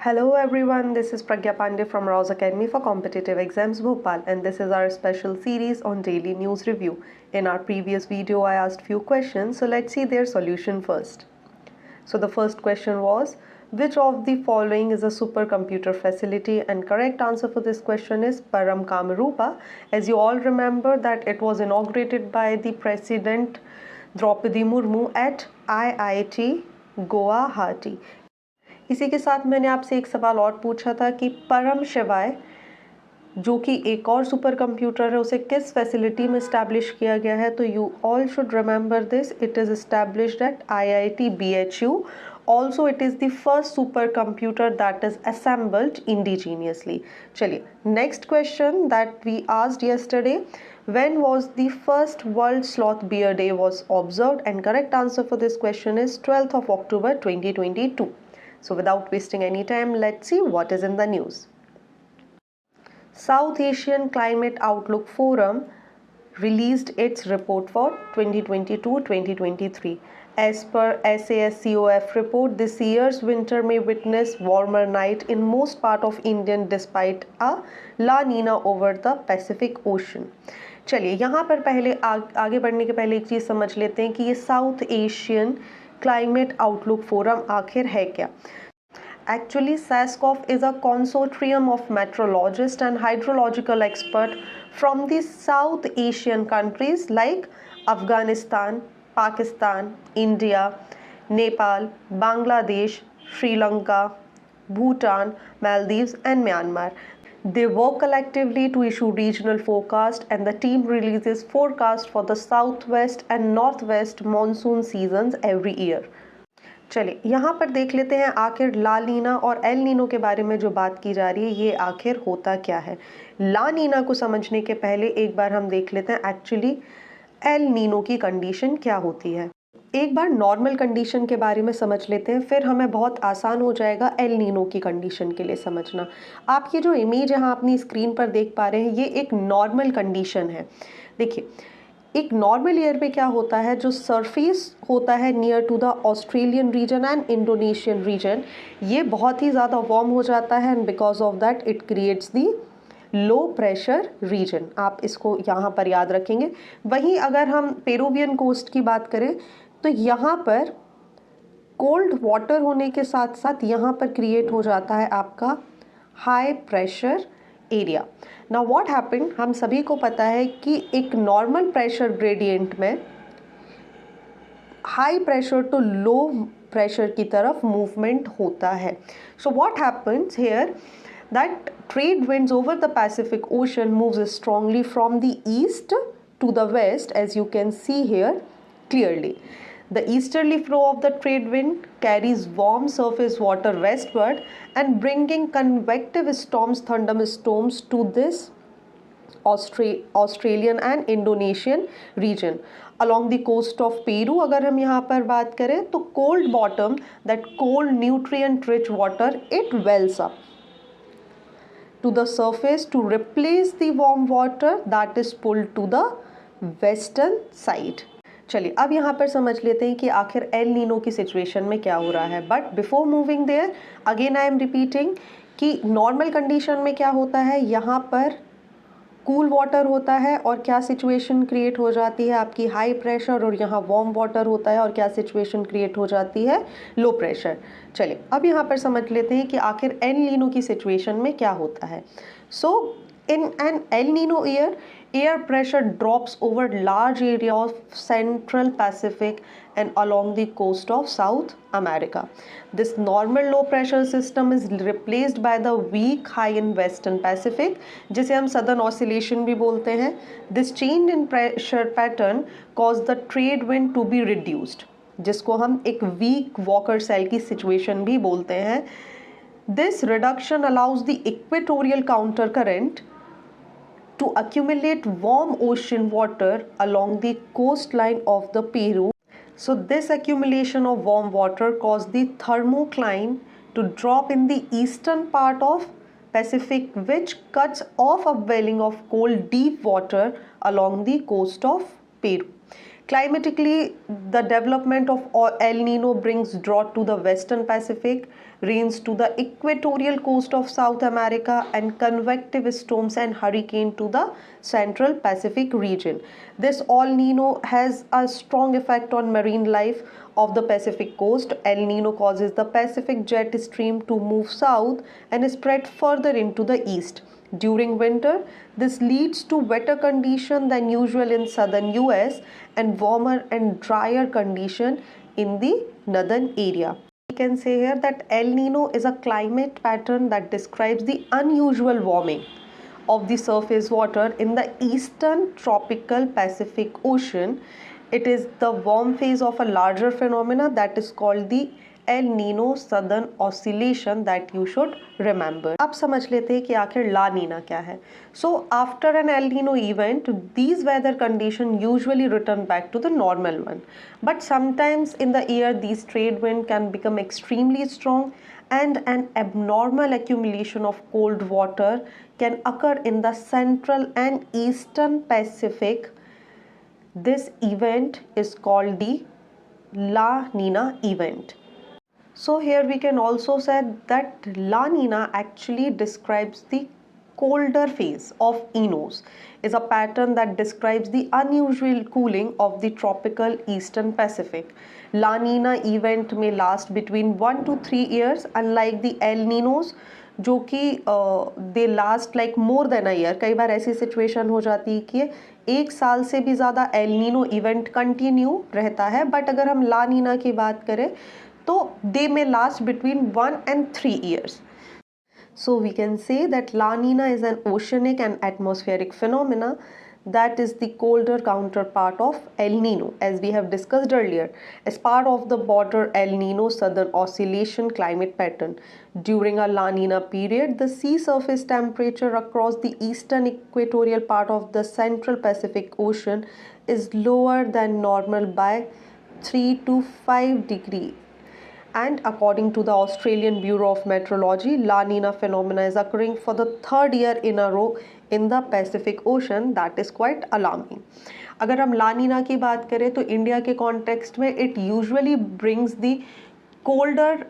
Hello everyone, this is Pragya Pandey from Rouse Academy for Competitive Exams Bhopal, and this is our special series on daily news review. In our previous video I asked few questions, so let's see their solution first. So the first question was, which of the following is a supercomputer facility? And correct answer for this question is Param Kamarupa. As you all remember that it was inaugurated by the President Draupadi Murmu at IIT Guwahati. इसी के साथ मैंने आपसे एक सवाल और पूछा था कि परम शिवाय जो कि एक और सुपर कंप्यूटर है उसे किस फैसिलिटी में इस्टेब्लिश किया गया है, तो you all should remember this, it is established at IIT BHU. Also it is the first supercomputer that is assembled indigenously. चलिए next question that we asked yesterday, when was the first World Sloth Bear Day was observed, and correct answer for this question is 12th of October 2022. So without wasting any time, let's see what is in the news. South Asian Climate Outlook Forum released its report for 2022-2023. As per SASCOF report, this year's winter may witness warmer night in most part of India despite a La Nina over the Pacific Ocean. चलिए यहाँ पर पहले आगे बढ़ने के पहले एक चीज़ समझ लेते हैं कि ये south Asian climate outlook forum आखिर है क्या. Actually, SASCOF is a consortium of meteorologists and hydrological experts from the South Asian countries like Afghanistan, Pakistan, India, Nepal, Bangladesh, Sri Lanka, Bhutan, Maldives and Myanmar. They work collectively to issue regional forecast, and the team releases forecast for the southwest and northwest monsoon seasons every year. चलिए यहाँ पर देख लेते हैं आखिर ला नीना और El Nino के बारे में जो बात की जा रही है ये आखिर होता क्या है. ला नीना को समझने के पहले एक बार हम देख लेते हैं एक्चुअली एल नीनो की कंडीशन क्या होती है. एक बार नॉर्मल कंडीशन के बारे में समझ लेते हैं, फिर हमें बहुत आसान हो जाएगा एल नीनो की कंडीशन के लिए समझना. आप ये जो इमेज यहाँ अपनी स्क्रीन पर देख पा रहे हैं ये एक नॉर्मल कंडीशन है. देखिए एक नॉर्मल ईयर में क्या होता है, जो सरफेस होता है near to the Australian region and Indonesian region ये बहुत ही ज़्यादा वार्म हो जाता है, and because of that it creates the low pressure region. आप इसको यहाँ पर याद रखेंगे. वहीं अगर हम पेरुवियन कोस्ट की बात करें तो यहाँ पर कोल्ड वाटर होने के साथ साथ यहाँ पर क्रिएट हो जाता है आपका high pressure area. Now what happened, हम सभी को पता है कि एक नॉर्मल प्रेशर ग्रेडियंट में high pressure to low pressure की तरफ मूवमेंट होता है. So what happens here that trade winds over the Pacific Ocean moves strongly from the east to the west, as you can see here clearly. The easterly flow of the trade wind carries warm surface water westward and bringing convective storms, thunderstorms to this Australian and Indonesian region. Along the coast of Peru अगर हम यहाँ पर बात करें तो cold bottom, that cold nutrient rich water, it wells up to the surface to replace the warm water that is pulled to the western side. चलिए अब यहाँ पर समझ लेते हैं कि आखिर एल नीनो की सिचुएशन में क्या हो रहा है. But before moving there again I am repeating कि नॉर्मल कंडीशन में क्या होता है, यहाँ पर कूल वाटर होता है और क्या सिचुएशन क्रिएट हो जाती है आपकी हाई प्रेशर, और यहाँ वार्म वाटर होता है और क्या सिचुएशन क्रिएट हो जाती है लो प्रेशर. चलिए अब यहाँ पर समझ लेते हैं कि आखिर एल नीनो की सिचुएशन में क्या होता है. सो in an El Nino year, air pressure drops over large area of central Pacific and along the coast of South America. This normal low pressure system is replaced by the weak high in western Pacific, जिसे हम southern oscillation भी बोलते हैं. This change in pressure pattern caused the trade wind to be reduced, जिसको हम एक weak Walker cell की situation भी बोलते हैं. This reduction allows the equatorial countercurrent to accumulate warm ocean water along the coastline of the Peru. So this accumulation of warm water caused the thermocline to drop in the eastern part of Pacific, which cuts off upwelling of cold deep water along the coast of Peru. Climatically, the development of El Nino brings drought to the Western Pacific, rains to the equatorial coast of South America, and convective storms and hurricane to the central Pacific region. This El Nino has a strong effect on marine life of the Pacific coast. El Nino causes the Pacific jet stream to move south and spread further into the east. During winter, this leads to wetter condition than usual in southern US and warmer and drier condition in the northern area. We can say here that El Nino is a climate pattern that describes the unusual warming of the surface water in the eastern tropical Pacific Ocean. It is the warm phase of a larger phenomena that is called the El Nino southern oscillation that you should remember. अब समझ लेते हैं कि आखिर ला Nina क्या है. So after an El Nino event these weather condition usually return back to the normal one, but sometimes in the year these trade wind can become extremely strong and an abnormal accumulation of cold water can occur in the central and eastern Pacific. This event is called the La Nina event. So here we can also say that La Nina actually describes the colder phase of Enos, is a pattern that describes the unusual cooling of the tropical eastern Pacific. La Nina event may last between 1 to 3 years, unlike the El Ninos जो कि they last like more than a year. कई बार ऐसी situation हो जाती है कि एक साल से भी ज़्यादा एल नीनो इवेंट कंटिन्यू रहता है, बट अगर हम ला नीना की बात करें तो they may last between 1 and 3 years. So we can say that La Nina is an oceanic and atmospheric phenomena that is the colder counterpart of El Nino, as we have discussed earlier, as part of the broader El Nino southern oscillation climate pattern. During a La Nina period, the sea surface temperature across the eastern equatorial part of the central Pacific Ocean is lower than normal by 3 to 5 degrees. And according to the Australian Bureau of Meteorology, La Nina phenomena is occurring for the third year in a row in the Pacific Ocean. That is quite alarming. अगर हम La Nina की बात करें तो India के context में it usually brings the colder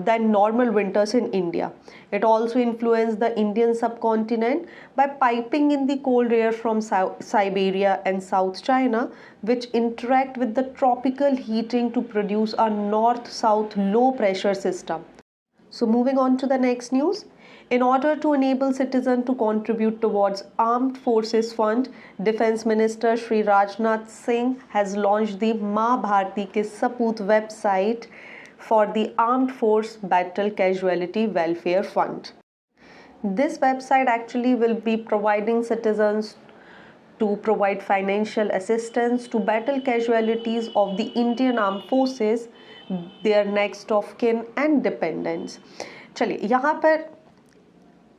than normal winters in India. It also influenced the Indian subcontinent by piping in the cold air from Siberia and South China, which interact with the tropical heating to produce a north-south low pressure system. So moving on to the next news. In order to enable citizens to contribute towards Armed Forces Fund, Defence Minister Shri Rajnath Singh has launched the Maa Bharti Ke Sapoot website for the Armed Force Battle Casualty Welfare Fund. This website actually will be providing citizens to provide financial assistance to battle casualties of the Indian Armed Forces, their next of kin and dependents. चलिए यहाँ पर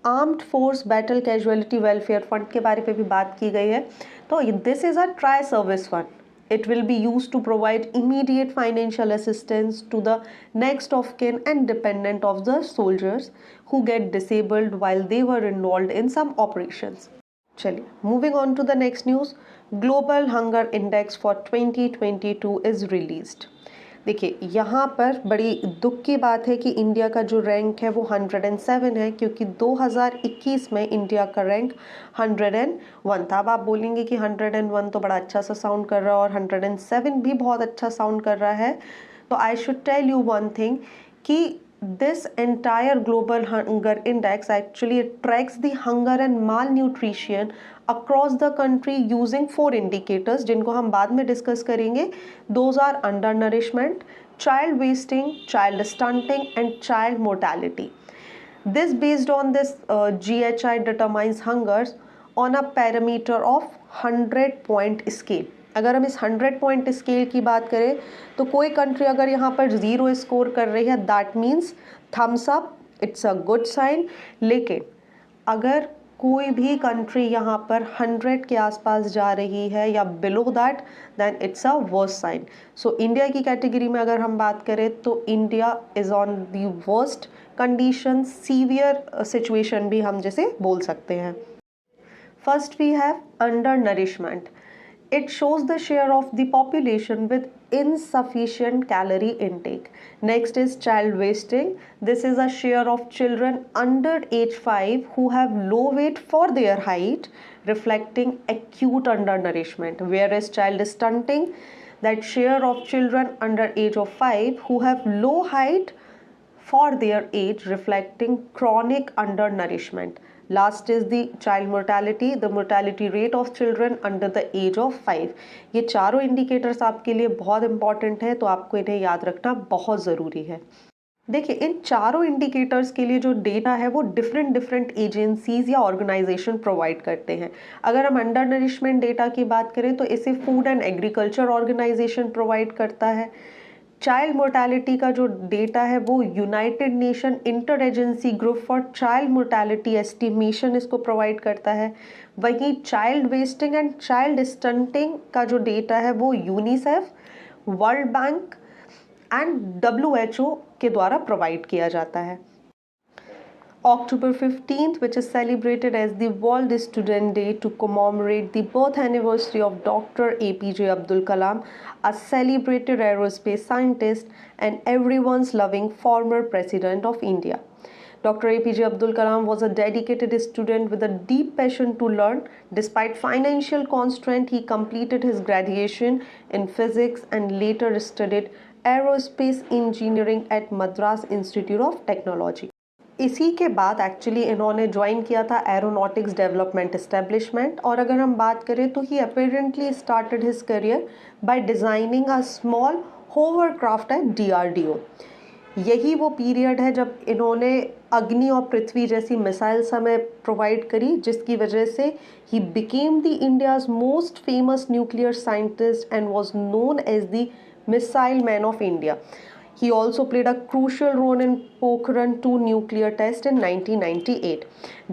armed force battle casualty welfare fund के बारे में भी बात की गई है. तो this is a tri service fund. It will be used to provide immediate financial assistance to the next of kin and dependent of the soldiers who get disabled while they were involved in some operations. चलिए, moving on to the next news. Global Hunger Index for 2022 is released. देखिए यहाँ पर बड़ी दुख की बात है कि इंडिया का जो रैंक है वो 107 है, क्योंकि 2021 में इंडिया का रैंक 101 था. अब आप बोलेंगे कि 101 तो बड़ा अच्छा सा साउंड कर रहा है और 107 भी बहुत अच्छा साउंड कर रहा है. तो I should tell you one thing कि this entire global hunger index actually tracks the hunger and malnutrition across the country using 4 indicators जिनको हम बाद में डिस्कस करेंगे. Those are undernourishment, child wasting, child stunting and child mortality. This based on this GHI determines hungers on a parameter of 100-point scale. अगर हम इस 100 point scale की बात करें तो कोई कंट्री अगर यहाँ पर 0 स्कोर कर रही है that means thumbs up, it's a good sign. लेकिन अगर कोई भी कंट्री यहाँ पर 100 के आसपास जा रही है या below that, then it's a worst sign. So India की कैटेगरी में अगर हम बात करें तो India is on the worst condition, severe situation भी हम जैसे बोल सकते हैं. First we have undernourishment. It shows the share of the population with insufficient calorie intake. Next is child wasting. This is a share of children under age 5 who have low weight for their height, reflecting acute undernourishment. Whereas child stunting, that share of children under age of 5 who have low height for their age, reflecting chronic undernourishment. Last is the child mortality, the mortality rate of children under the age of 5. ये चारों indicators आपके लिए बहुत important है, तो आपको इन्हें याद रखना बहुत ज़रूरी है। देखिए, इन चारों इंडिकेटर्स के लिए जो डेटा है वो डिफरेंट एजेंसीज या ऑर्गेनाइजेशन प्रोवाइड करते हैं। अगर हम अंडर नरिशमेंट डेटा की बात करें तो इसे Food and Agriculture Organization provide करता है। चाइल्ड मोर्टेलिटी का जो डेटा है वो United Nation Inter Agency Group for Child Mortality Estimation इसको प्रोवाइड करता है। वहीं child wasting and child stunting का जो डेटा है वो UNICEF, World Bank and WHO के द्वारा प्रोवाइड किया जाता है। October 15th, which is celebrated as the World Student Day to commemorate the birth anniversary of Dr. APJ Abdul Kalam, a celebrated aerospace scientist and everyone's loving former President of India. Dr. APJ Abdul Kalam was a dedicated student with a deep passion to learn. Despite financial constraint, he completed his graduation in physics and later studied aerospace engineering at Madras Institute of Technology. इसी के बाद actually इन्होंने join किया था aeronautics development establishment, और अगर हम बात करें तो he apparently started his career by designing a small hovercraft at DRDO। यही वो पीरियड है जब इन्होंने अग्नि और पृथ्वी जैसी मिसाइल्स हमें प्रोवाइड करी, जिसकी वजह से ही became the India's most famous nuclear scientist and was known as the missile man of India. He also played a crucial role in Pokhran 2 nuclear test in 1998.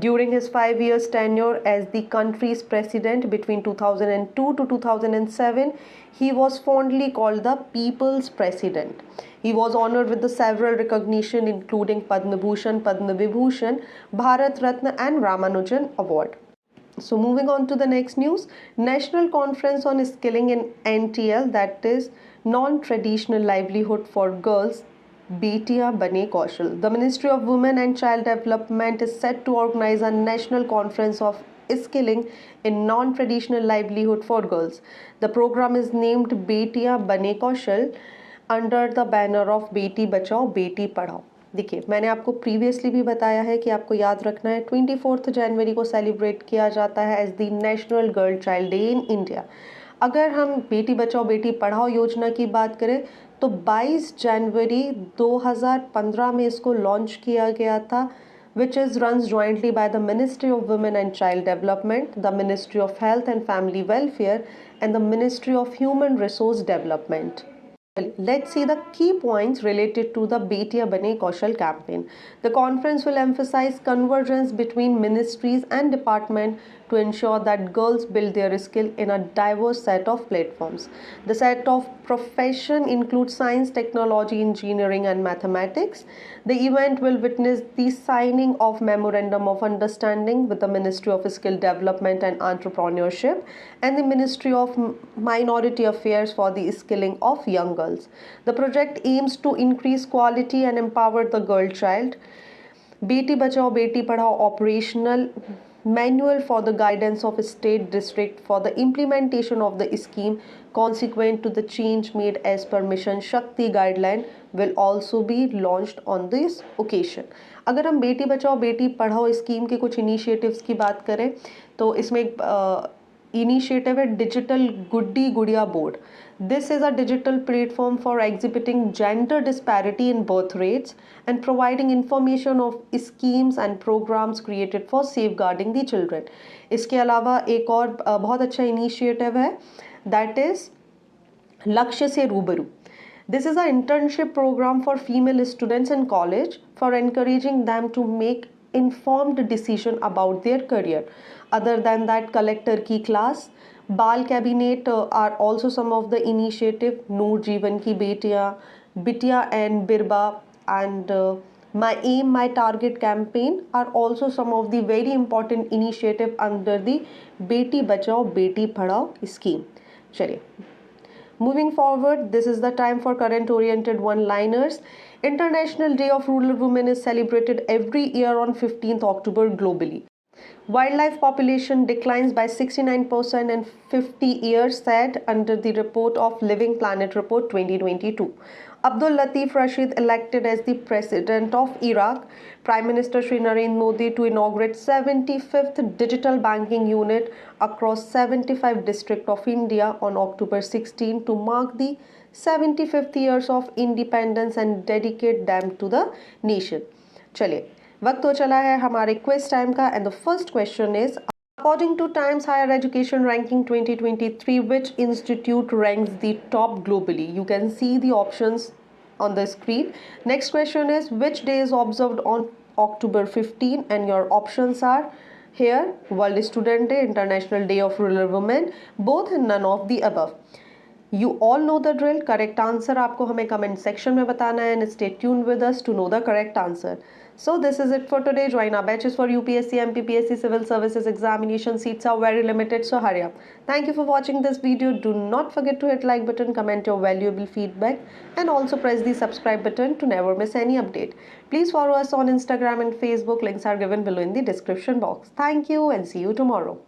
During his 5 years tenure as the country's president between 2002 to 2007, he was fondly called the People's President. He was honored with the several recognition including Padma Bhushan, Padma Vibhushan, Bharat Ratna and Ramanujan Award. So moving on to the next news, National Conference on Skilling in NTL, that is Non-Traditional Livelihood for Girls, Betiya Bane Kaushal. The Ministry of Women and Child Development is set to organize a national conference of skilling in non-traditional livelihood for girls. The program is named Betiya Bane Kaushal under the banner of Beti Bachao Beti Padhao. देखिए, मैंने आपको previously भी बताया है कि आपको याद रखना है 24 जनवरी को सेलिब्रेट किया जाता है as the National Girl Child Day in India. अगर हम बेटी बचाओ बेटी पढ़ाओ योजना की बात करें तो 22 जनवरी 2015 में इसको लॉन्च किया गया था, which is runs jointly by the Ministry of Women and Child Development, the Ministry of Health and Family Welfare and the Ministry of Human Resource Development. Let's see the key points related to the Betiya Bane Kaushal campaign. The conference will emphasize convergence between ministries and departments to ensure that girls build their skill in a diverse set of platforms. The set of profession includes science, technology, engineering and mathematics. The event will witness the signing of Memorandum of Understanding with the Ministry of Skill Development and Entrepreneurship and the Ministry of Minority Affairs for the skilling of young girls. The project aims to increase quality and empower the girl child. Beti Bachao Beti Padhao operational manual for the guidance of state district for the implementation of the scheme consequent to the change made as per Mission Shakti guideline will also be launched on this occasion. अगर हम Beti Bachao Beti Padhao scheme के कुछ initiatives की बात करें तो इसमें एक इनिशिएटिव है डिजिटल गुड्डी गुड़िया board. This is a digital platform for exhibiting gender disparity in birth rates and providing information of schemes and programs created for safeguarding the children. इसके अलावा एक और बहुत अच्छा इनिशिएटिव है that is लक्ष्य से रूबरू. This is an internship program for female students in college for encouraging them to make informed decision about their career. Other than that, collector की class, बाल cabinet are also some of the initiative. नूर जीवन की बेटियाँ, बिटिया and बिरबा and My Aim, My Target campaign are also some of the very important initiative under the Beti Bachao Beti Padhao scheme. चलिए Moving forward, this is the time for current oriented one-liners. International Day of Rural Women is celebrated every year on 15th October globally. Wildlife population declines by 69% in 50 years, said under the report of Living Planet Report 2022. Abdul Latif Rashid elected as the President of Iraq. Prime Minister Shri Narendra Modi to inaugurate 75th digital banking unit across 75 districts of India on October 16 to mark the 75th years of independence and dedicate them to the nation. चलिए वक्त हो चला है हमारे quiz time का and the first question is according to Times Higher Education ranking 2023 which institute ranks the top globally you can see the options on the screen. Next question is which day is observed on October 15 and your options are here: World Student Day, International Day of Rural Women, both and none of the above. You all know the drill. Correct answer आपको हमें comment section में बताना है and stay tuned with us to know the correct answer. So this is it for today. Join our batches for UPSC, MPPSC, Civil Services examination. Seats are very limited, so hurry up. Thank you for watching this video. Do not forget to hit like button, comment your valuable feedback and also press the subscribe button to never miss any update. Please follow us on Instagram and Facebook. Links are given below in the description box. Thank you and see you tomorrow.